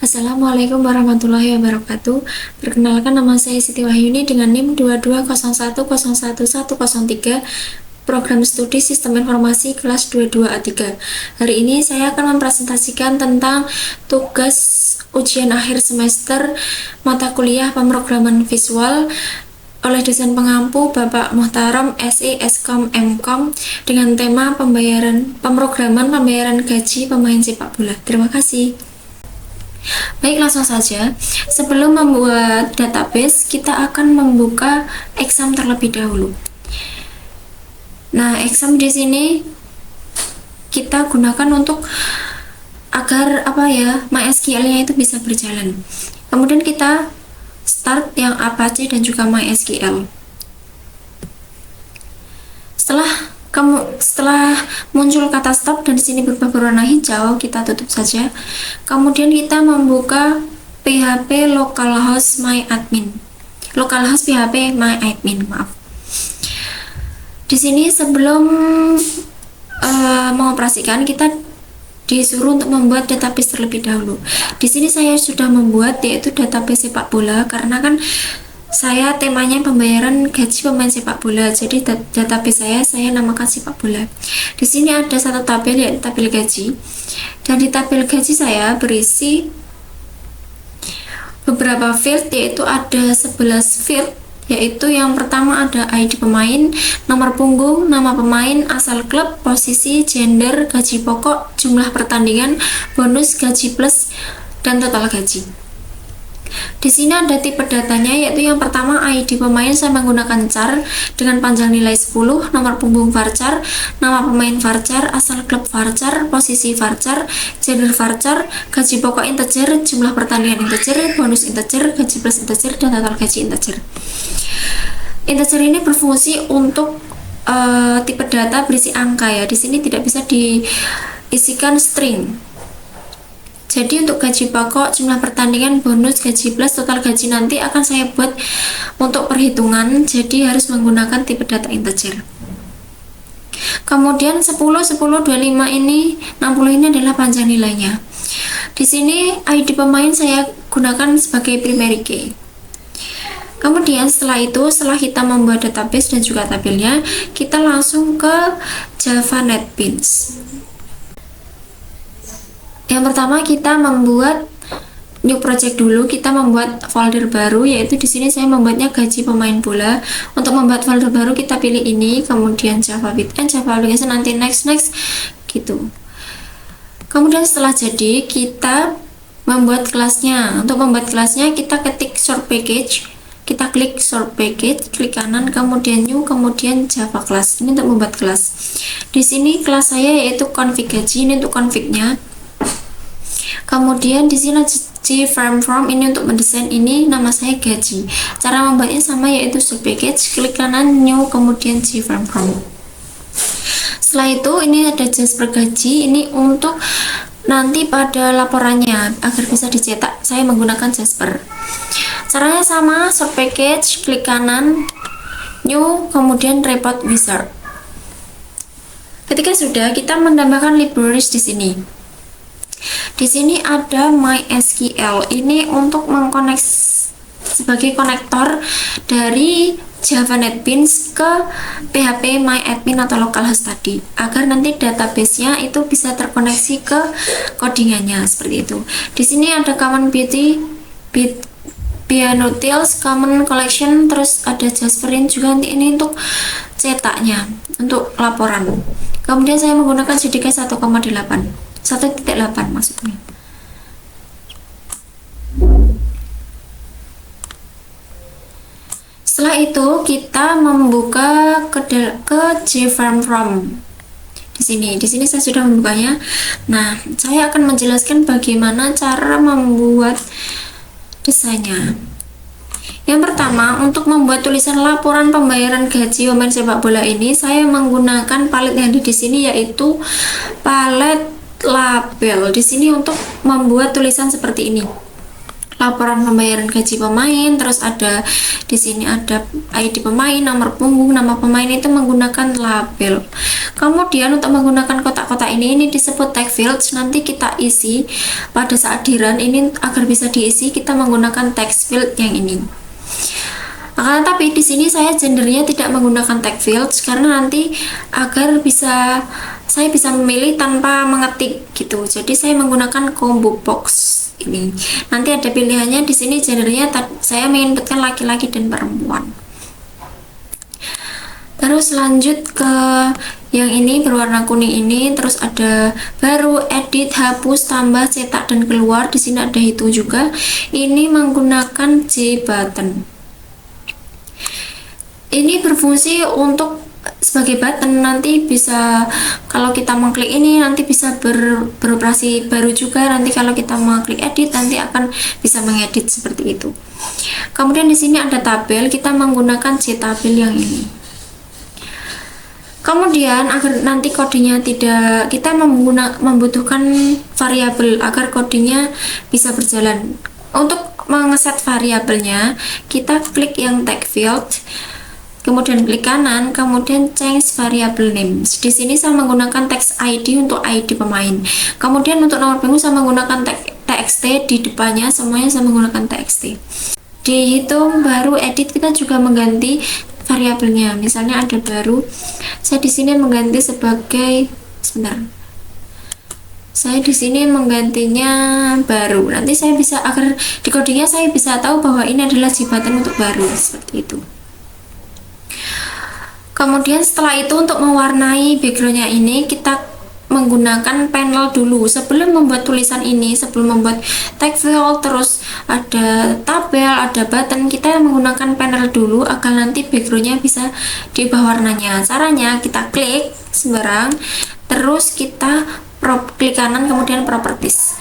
Assalamualaikum warahmatullahi wabarakatuh. Perkenalkan, nama saya Siti Wahyuni dengan NIM 2201011103, Program Studi Sistem Informasi kelas 22A3. Hari ini saya akan mempresentasikan tentang tugas ujian akhir semester mata kuliah pemrograman visual oleh dosen pengampu Bapak Muhtarom SI Eskom Mkom dengan tema pemrograman pembayaran gaji pemain sepak bola. Terima kasih. Baik, langsung saja. Sebelum membuat database, kita akan membuka exam terlebih dahulu. Nah, exam di sini kita gunakan untuk agar MySQL-nya itu bisa berjalan. Kemudian kita start yang Apache dan juga MySQL. Setelah muncul kata stop dan di sini berubah berwarna hijau, kita tutup saja. Kemudian kita membuka PHP localhost PHP myadmin, maaf. Di sini sebelum mengoperasikan, kita disuruh untuk membuat database terlebih dahulu. Di sini saya sudah membuat, yaitu database sepak bola, karena kan saya temanya pembayaran gaji pemain sepak bola. Jadi database saya namakan sepak bola. Di sini ada satu tabel, yaitu tabel gaji. Dan di tabel gaji saya berisi beberapa field, yaitu ada 11 field, yaitu yang pertama ada ID pemain, nomor punggung, nama pemain, asal klub, posisi, gender, gaji pokok, jumlah pertandingan, bonus, gaji plus, dan total gaji. Di sini ada tipe datanya, yaitu yang pertama ID pemain saya menggunakan char dengan panjang nilai 10, nomor punggung varchar, nama pemain varchar, asal klub varchar, posisi varchar, gender varchar, gaji pokok integer, jumlah pertandingan integer, bonus integer, gaji plus integer, dan total gaji integer. Integer ini berfungsi untuk tipe data berisi angka ya. Di sini tidak bisa diisikan string. Jadi untuk gaji pokok, jumlah pertandingan, bonus, gaji plus, total gaji nanti akan saya buat untuk perhitungan, jadi harus menggunakan tipe data integer. Kemudian 10, 10, 25 ini, 60 ini adalah panjang nilainya. Di sini ID pemain saya gunakan sebagai primary key. Kemudian setelah kita membuat database dan juga tabelnya, kita langsung ke Java NetBeans. Yang pertama kita membuat new project dulu, kita membuat folder baru, yaitu di sini saya membuatnya gaji pemain bola. Untuk membuat folder baru kita pilih ini, kemudian Java Weekend, Java Application, nanti next gitu. Kemudian setelah jadi, kita membuat kelasnya. Untuk membuat kelasnya kita ketik short package, kita klik short package, klik kanan, kemudian new, kemudian Java class. Ini untuk membuat kelas. Di sini kelas saya yaitu config gaji, ini untuk confignya. Kemudian di sini gframe from, ini untuk mendesain, ini nama saya gaji. Cara membuatnya sama, yaitu short package, klik kanan, new, kemudian gframe from. Setelah itu ini ada Jasper gaji, ini untuk nanti pada laporannya agar bisa dicetak, saya menggunakan Jasper. Caranya sama, short package, klik kanan, new, kemudian report wizard. Ketika sudah, kita menambahkan libraries di sini. Di sini ada MySQL, ini untuk mengkonek sebagai konektor dari Java NetBeans ke PHP MyAdmin atau localhost tadi, agar nanti database-nya itu bisa terkoneksi ke codingannya seperti itu. Di sini ada Common Piano Tools, Common Collection, terus ada Jasperin juga, nanti ini untuk cetaknya, untuk laporan. Kemudian saya menggunakan JDK 1,8 maksudnya. Setelah itu kita membuka ke jframe from. Di sini saya sudah membukanya. Nah, saya akan menjelaskan bagaimana cara membuat desainnya. Yang pertama, untuk membuat tulisan laporan pembayaran gaji pemain sepak bola ini, saya menggunakan palet yang ada di sini, yaitu palet label. Di sini untuk membuat tulisan seperti ini. laporan pembayaran gaji pemain, terus ada di sini ada ID pemain, nomor punggung, nama pemain itu menggunakan label. Kemudian untuk menggunakan kotak-kotak ini disebut text fields. Nanti kita isi pada saat di run ini, agar bisa diisi kita menggunakan text field yang ini. Tapi di sini saya gendernya tidak menggunakan text fields karena nanti agar saya bisa memilih tanpa mengetik gitu. Jadi saya menggunakan combo box ini. Nanti ada pilihannya di sini gendernya saya menginputkan laki-laki dan perempuan. Terus lanjut ke yang ini berwarna kuning ini, terus ada baru, edit, hapus, tambah, cetak dan keluar. Di sini ada itu juga. Ini menggunakan J button. Ini berfungsi untuk sebagai button, nanti bisa kalau kita mengklik ini nanti bisa beroperasi baru juga. Nanti kalau kita mengklik edit nanti akan bisa mengedit seperti itu. Kemudian di sini ada tabel, kita menggunakan JTabel yang ini. Kemudian agar nanti kodenya tidak, kita membutuhkan variabel agar kodenya bisa berjalan. Untuk mengeset variabelnya kita klik yang text field, kemudian klik kanan, kemudian change variable name. Di sini saya menggunakan text ID untuk ID pemain. Kemudian untuk nomor punggung saya menggunakan txt, di depannya semuanya saya menggunakan txt. Dihitung baru, edit, kita juga mengganti variabelnya. Misalnya ada baru, saya di sini mengganti sebagai saya di sini menggantinya baru. Nanti saya bisa, agar di codingnya saya bisa tahu bahwa ini adalah jabatan untuk baru, seperti itu. Kemudian setelah itu untuk mewarnai backgroundnya ini kita menggunakan panel dulu. Sebelum membuat tulisan ini, sebelum membuat text field, terus ada tabel, ada button, kita menggunakan panel dulu agar nanti backgroundnya bisa diubah warnanya. Caranya kita klik sembarang, terus kita klik kanan, kemudian properties.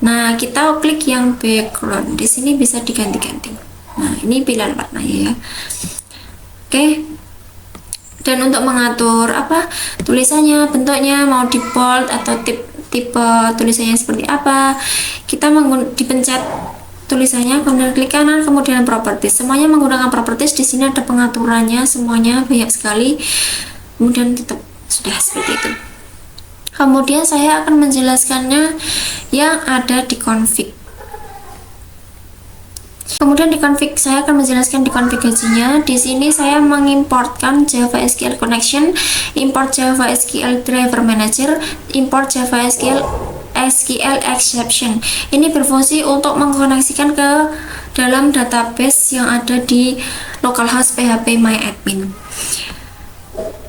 Nah, kita klik yang background. Di sini bisa diganti-ganti. Nah, ini pilihan warnanya ya. Oke. Dan untuk mengatur tulisannya, bentuknya, mau di bold atau tipe tulisannya seperti apa, kita dipencet tulisannya, kemudian klik kanan, kemudian properties. Semuanya menggunakan properties. Di sini ada pengaturannya, semuanya banyak sekali. Kemudian tutup. Sudah seperti itu. Kemudian saya akan menjelaskannya yang ada di config. Kemudian di config saya akan menjelaskan di config gajinya. Di sini saya mengimportkan Java SQL Connection, import Java SQL Driver Manager, import Java SQL Exception. Ini berfungsi untuk mengkoneksikan ke dalam database yang ada di localhost PHP MyAdmin.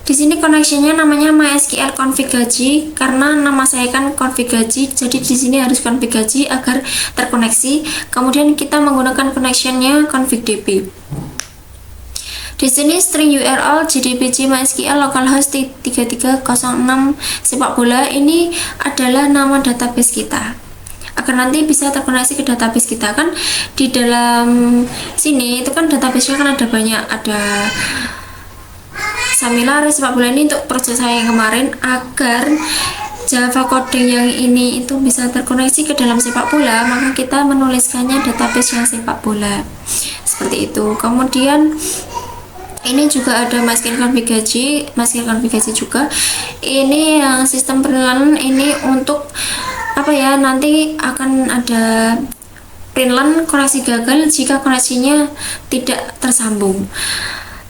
Di sini connectionnya namanya MySQL config gaji karena nama saya kan config gaji, jadi di sini harus config gaji agar terkoneksi. Kemudian kita menggunakan connectionnya config db. Di sini string URL JDBC MySQL localhost 3306 sepak bola, ini adalah nama database kita agar nanti bisa terkoneksi ke database kita. Kan di dalam sini itu kan database-nya kan ada banyak, ada Samilares sepak bola. Ini untuk proses saya yang kemarin agar Java coding yang ini itu bisa terkoneksi ke dalam sepak bola, maka kita menuliskannya database yang sepak bola seperti itu. Kemudian ini juga ada MySQL config gaji juga. Ini yang sistem penilaian ini untuk nanti akan ada penilaian koneksi gagal jika koneksinya tidak tersambung.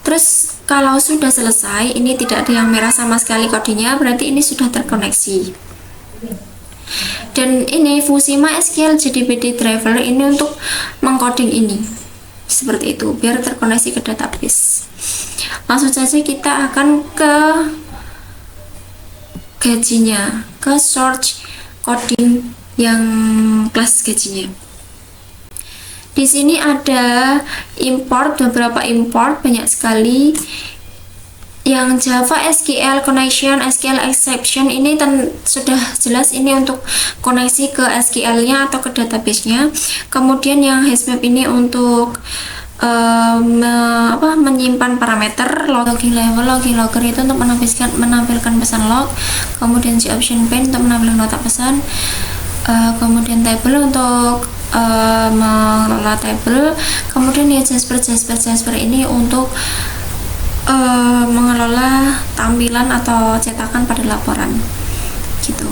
Terus kalau sudah selesai, ini tidak ada yang merah sama sekali kodenya, berarti ini sudah terkoneksi. Dan ini fungsi MySQL JDBD driver ini untuk mengcoding ini seperti itu biar terkoneksi ke database. Langsung saja kita akan ke gajinya, ke search coding yang kelas gajinya. Di sini ada beberapa import banyak sekali. Yang Java SQL Connection, SQL Exception ini sudah jelas ini untuk koneksi ke SQL-nya atau ke database-nya. Kemudian yang hashmap ini untuk menyimpan parameter. Logging level, logging logger itu untuk menampilkan pesan log. Kemudian option pane untuk menampilkan nota pesan. kemudian table untuk mengelola table, kemudian ya Jasper ini untuk mengelola tampilan atau cetakan pada laporan gitu.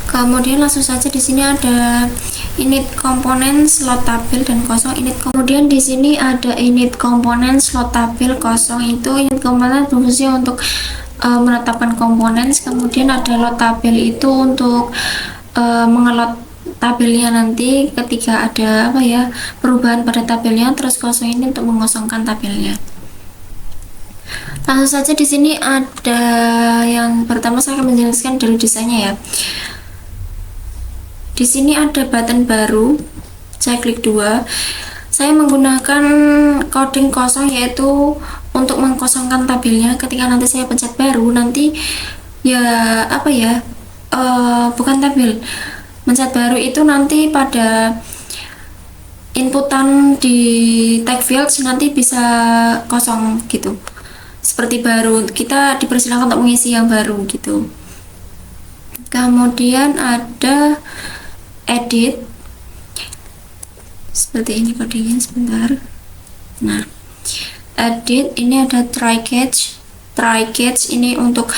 Kemudian langsung saja di sini ada init komponen slot tabel dan kosong init. Kemudian di sini ada init komponen slot tabel kosong, itu init komponen berfungsi untuk menetapkan komponen. Kemudian ada lot tabel itu untuk mengelot tabelnya nanti ketika ada perubahan pada tabelnya. Terus kosong ini untuk mengosongkan tabelnya. Langsung saja di sini ada yang pertama, saya akan menjelaskan dari desainnya ya. Di sini ada button baru, saya klik 2. Saya menggunakan coding kosong, yaitu untuk mengkosongkan tabelnya. Ketika nanti saya pencet baru, nanti bukan tabel, pencet baru itu nanti pada inputan di tag fields nanti bisa kosong gitu, seperti baru, kita dipersilakan untuk mengisi yang baru gitu. Kemudian ada edit, seperti ini kodenya, sebentar. Nah, edit ini ada try catch ini untuk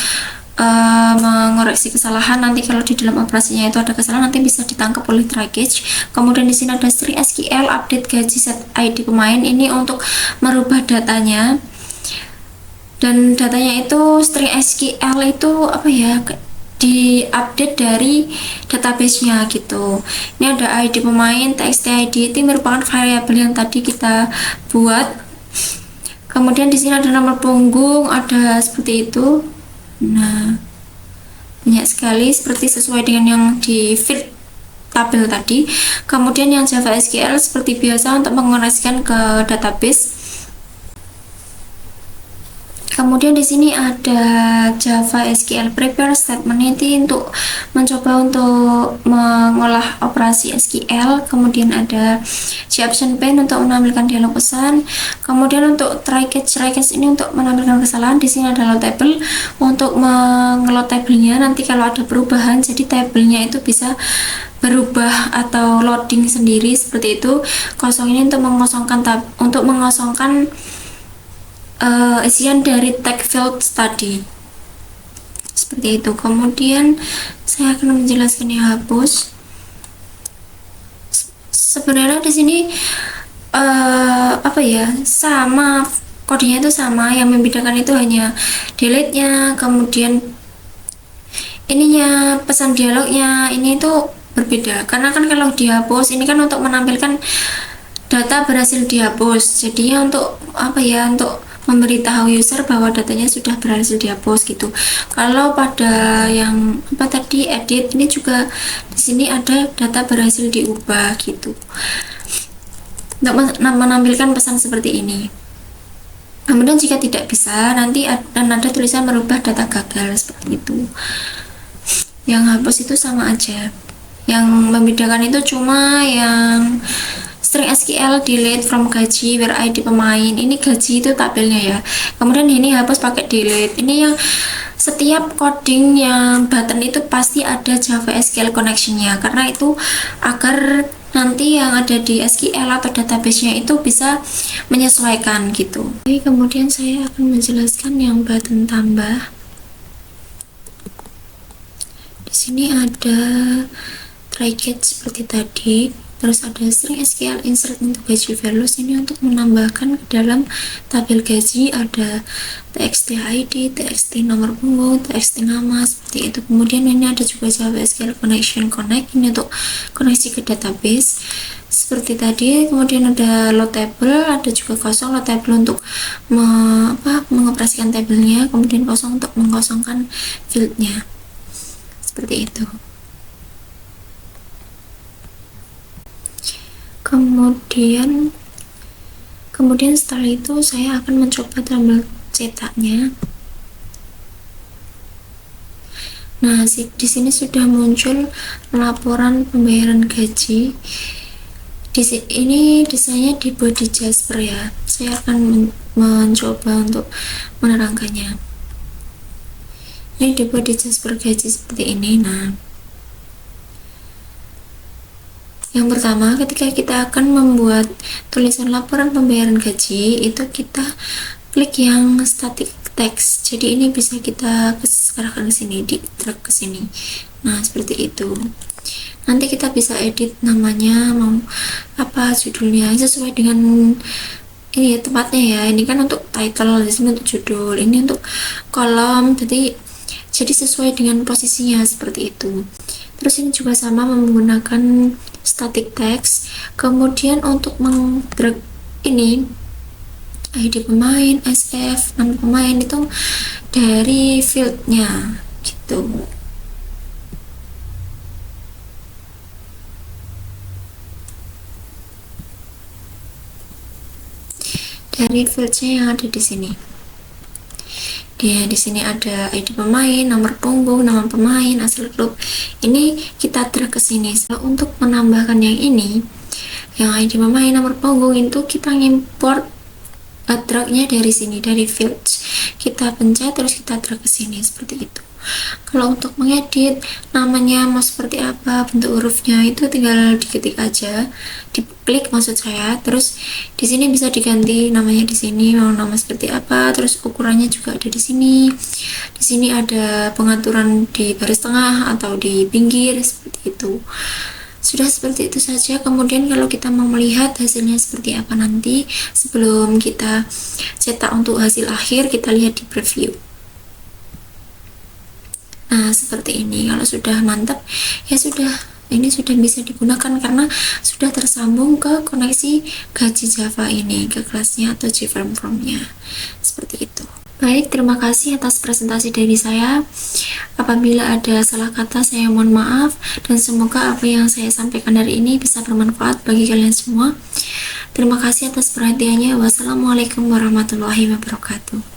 mengoreksi kesalahan. Nanti kalau di dalam operasinya itu ada kesalahan, nanti bisa ditangkap oleh try catch. Kemudian di sini ada string SQL update gaji set ID pemain, ini untuk merubah datanya, dan datanya itu string SQL itu diupdate dari database-nya gitu. Ini ada ID pemain, txt ID, itu merupakan variabel yang tadi kita buat. Kemudian di sini ada nomor punggung, ada seperti itu. Nah, banyak sekali seperti sesuai dengan yang di field tabel tadi. Kemudian yang Java SQL seperti biasa untuk mengoreksikan ke database. Kemudian di sini ada Java SQL prepare statement, ini untuk mencoba untuk mengolah operasi SQL. Kemudian ada Option pane untuk menampilkan dialog pesan. Kemudian untuk try catch ini untuk menampilkan kesalahan. Di sini ada load table untuk mengelot tabelnya. Nanti kalau ada perubahan, jadi tabelnya itu bisa berubah atau loading sendiri seperti itu. Kosong ini untuk mengosongkan isian dari tag field tadi, seperti itu. Kemudian saya akan menjelaskan yang hapus. Sebenarnya di sini sama kodenya itu sama, yang membedakan itu hanya delete-nya, kemudian ininya pesan dialognya ini itu berbeda. Karena kan kalau dihapus ini kan untuk menampilkan data berhasil dihapus, jadinya untuk untuk memberitahu user bahwa datanya sudah berhasil dihapus gitu. Kalau pada yang tadi edit, ini juga di sini ada data berhasil diubah gitu, untuk menampilkan pesan seperti ini. Kemudian jika tidak bisa, nanti akan ada tulisan merubah data gagal seperti itu. Yang hapus itu sama aja, yang membedakan itu cuma yang string SQL delete from gaji where ID pemain, ini gaji itu tabelnya ya. Kemudian ini hapus pakai delete. Ini yang setiap coding yang button itu pasti ada Java SQL connection-nya, karena itu agar nanti yang ada di SQL atau database-nya itu bisa menyesuaikan gitu. Oke, kemudian saya akan menjelaskan yang button tambah. Di sini ada try catch seperti tadi. Terus ada string SQL insert untuk gaji values, ini untuk menambahkan ke dalam tabel gaji. Ada txt ID, txt nomor punggung, txt nama, seperti itu. Kemudian ini ada juga Java SQL connection connect, ini untuk koneksi ke database seperti tadi. Kemudian ada load table, ada juga kosong load table untuk mengoperasikan tabelnya, kemudian kosong untuk mengosongkan fieldnya, seperti itu. Kemudian setelah itu saya akan mencoba tombol cetaknya. Nah, di sini sudah muncul laporan pembayaran gaji. Ini desainnya dibuat di Jasper ya. Saya akan mencoba untuk menerangkannya. Ini dibuat di Jasper gaji seperti ini. Nah, Yang pertama, ketika kita akan membuat tulisan laporan pembayaran gaji, itu kita klik yang static text. Jadi ini bisa kita arahkan ke sini, di drag ke sini. Nah, seperti itu. Nanti kita bisa edit namanya, mau apa judulnya sesuai dengan ini ya tempatnya ya. Ini kan untuk title, di sini untuk judul, ini untuk kolom. Jadi sesuai dengan posisinya seperti itu. Terus ini juga sama menggunakan static text. Kemudian untuk mengdrag ini ID pemain, SF, nama pemain itu dari fieldnya gitu. Dari fieldnya yang ada di sini. Di sini ada ID pemain, nomor punggung, nama pemain, asal klub. Ini kita drag ke sini. Untuk menambahkan yang ini, yang ID pemain, nomor punggung itu kita import dragnya dari sini, dari field. Kita pencet terus kita drag ke sini seperti itu. Kalau untuk mengedit namanya mau seperti apa, bentuk hurufnya itu tinggal diketik aja, diklik maksud saya. Terus di sini bisa diganti namanya, di sini mau nama seperti apa, terus ukurannya juga ada di sini. Di sini ada pengaturan di baris tengah atau di pinggir seperti itu. Sudah seperti itu saja. Kemudian kalau kita mau melihat hasilnya seperti apa nanti, sebelum kita cetak untuk hasil akhir, kita lihat di preview. Nah, seperti ini. Kalau sudah mantap, ya sudah, ini sudah bisa digunakan karena sudah tersambung ke koneksi gaji Java ini, ke kelasnya atau JFrame-nya. Seperti itu. Baik, terima kasih atas presentasi dari saya. Apabila ada salah kata, saya mohon maaf, dan semoga apa yang saya sampaikan hari ini bisa bermanfaat bagi kalian semua. Terima kasih atas perhatiannya. Wassalamualaikum warahmatullahi wabarakatuh.